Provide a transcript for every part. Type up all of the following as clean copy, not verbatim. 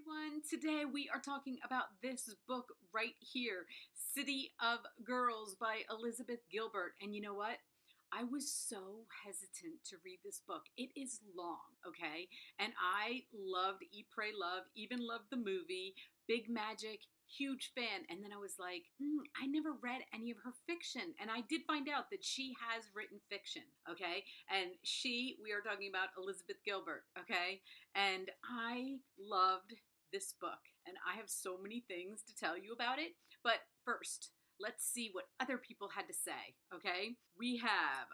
everyone. Today we are talking about this book right here, City of Girls by Elizabeth Gilbert. And you know what? I was so hesitant to read this book. It is long, okay? And I loved Eat, Pray, Love, even loved the movie, Big Magic, huge fan. And then I was like, I never read any of her fiction. And I did find out that she has written fiction, okay? And we are talking about Elizabeth Gilbert, okay? And I loved this book. And I have so many things to tell you about it. But first, let's see what other people had to say, okay? We have,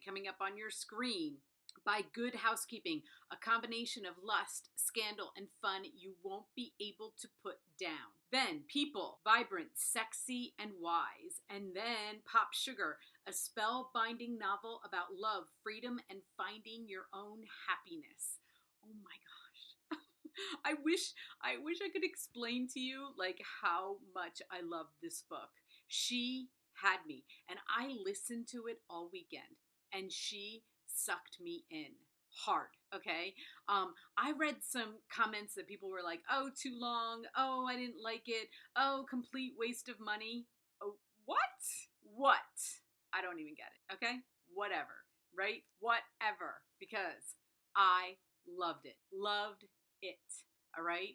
coming up on your screen, By Good Housekeeping, a combination of lust, scandal, and fun you won't be able to put down. Then People, vibrant, sexy, and wise. And then Pop Sugar, a spellbinding novel about love, freedom, and finding your own happiness. Oh my gosh. I wish I could explain to you like how much I love this book. She had me, and I listened to it all weekend, and she sucked me in hard, okay? I read some comments that people were like, oh, too long. Oh, I didn't like it. Oh, complete waste of money. Oh, what? What? I don't even get it, okay? Whatever, right? Whatever, because I loved it. Loved it, all right?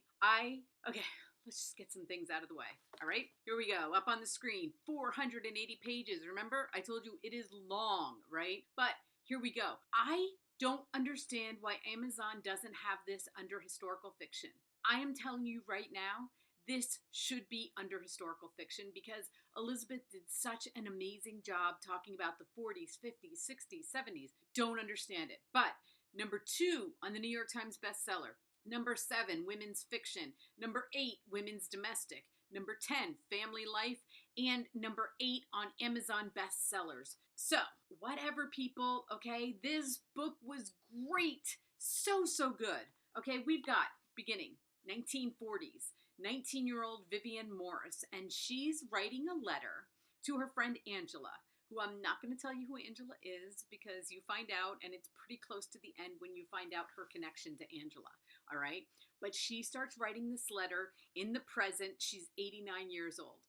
Okay, let's just get some things out of the way, all right? Here we go, up on the screen, 480 pages. Remember, I told you it is long, right? But here we go. I don't understand why Amazon doesn't have this under historical fiction. I am telling you right now, this should be under historical fiction because Elizabeth did such an amazing job talking about the 40s, 50s, 60s, 70s. Don't understand it. But number 2 on the New York Times bestseller. Number 7, women's fiction. Number 8, women's domestic. Number 10, family life. And number 8 on Amazon bestsellers. So, whatever, people, okay? This book was great. So good. Okay, we've got beginning 1940s, 19-year-old Vivian Morris, and she's writing a letter to her friend Angela, who I'm not going to tell you who Angela is because you find out, and it's pretty close to the end when you find out her connection to Angela, all right? But she starts writing this letter in the present. She's 89 years old.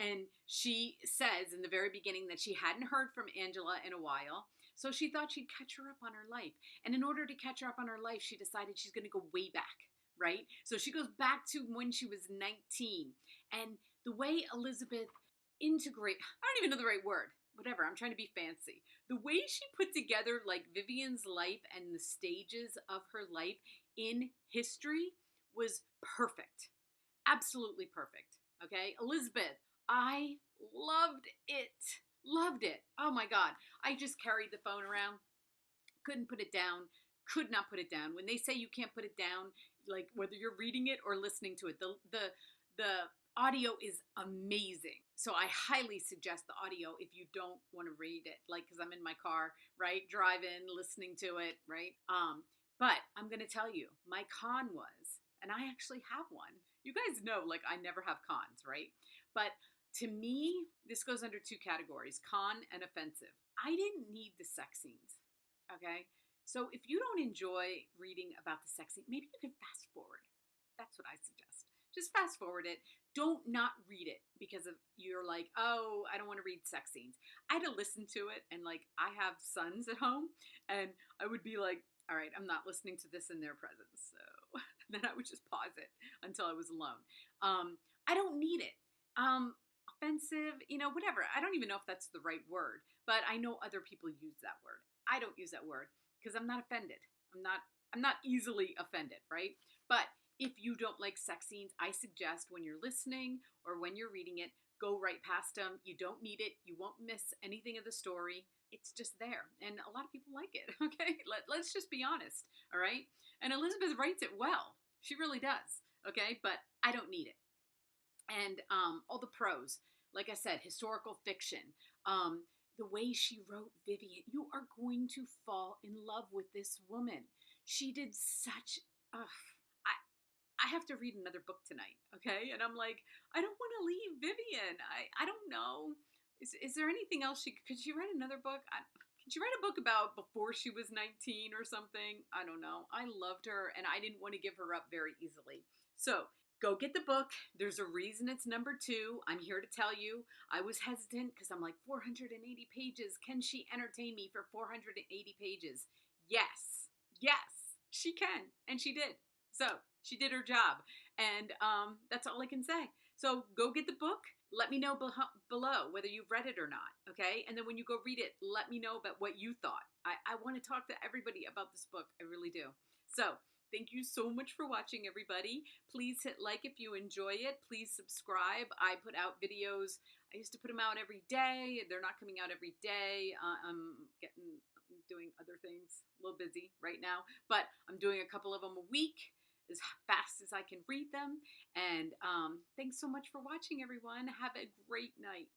And she says in the very beginning that she hadn't heard from Angela in a while, so she thought she'd catch her up on her life. And in order to catch her up on her life, she decided she's going to go way back, right? So she goes back to when she was 19. And the way Elizabeth I don't even know the right word. Whatever, I'm trying to be fancy. The way she put together like Vivian's life and the stages of her life in history was perfect. Absolutely perfect. Okay, Elizabeth, I loved it. Loved it. Oh my God. I just carried the phone around. Couldn't put it down. Could not put it down. When they say you can't put it down, like whether you're reading it or listening to it, the audio is amazing. So I highly suggest the audio if you don't want to read it, like, because I'm in my car, right? Driving, listening to it, right? But I'm going to tell you, my con was, and I actually have one. You guys know, like, I never have cons, right? But to me, this goes under 2 categories, con and offensive. I didn't need the sex scenes, okay? So if you don't enjoy reading about the sex scene, maybe you can fast forward. That's what I suggest. Just fast forward it. Don't not read it because of you're like, oh, I don't want to read sex scenes. I had to listen to it, and like I have sons at home, and I would be like, all right, I'm not listening to this in their presence. So then I would just pause it until I was alone. I don't need it. Offensive, whatever. I don't even know if that's the right word, but I know other people use that word. I don't use that word because I'm not offended. I'm not easily offended, right? But if you don't like sex scenes, I suggest when you're listening or when you're reading it, go right past them. You don't need it. You won't miss anything of the story. It's just there. And a lot of people like it, okay? Let's just be honest, all right? And Elizabeth writes it well. She really does, okay? But I don't need it. And all the pros, like I said, historical fiction, the way she wrote Vivian, you are going to fall in love with this woman. She did such, I have to read another book tonight, okay? And I'm like, I don't want to leave Vivian. I don't know. Is there anything else could she write another book? Can she write a book about before she was 19 or something? I don't know. I loved her and I didn't want to give her up very easily. So go get the book. There's a reason it's number 2. I'm here to tell you. I was hesitant because I'm like, 480 pages. Can she entertain me for 480 pages? Yes. Yes, she can. And she did. So she did her job. And that's all I can say. So go get the book. Let me know below whether you've read it or not, okay? And then when you go read it, let me know about what you thought. I want to talk to everybody about this book. I really do. So thank you so much for watching, everybody. Please hit like if you enjoy it. Please subscribe. I put out videos. I used to put them out every day. They're not coming out every day. I'm doing other things. A little busy right now. But I'm doing a couple of them a week, as fast as I can read them. And thanks so much for watching, everyone. Have a great night.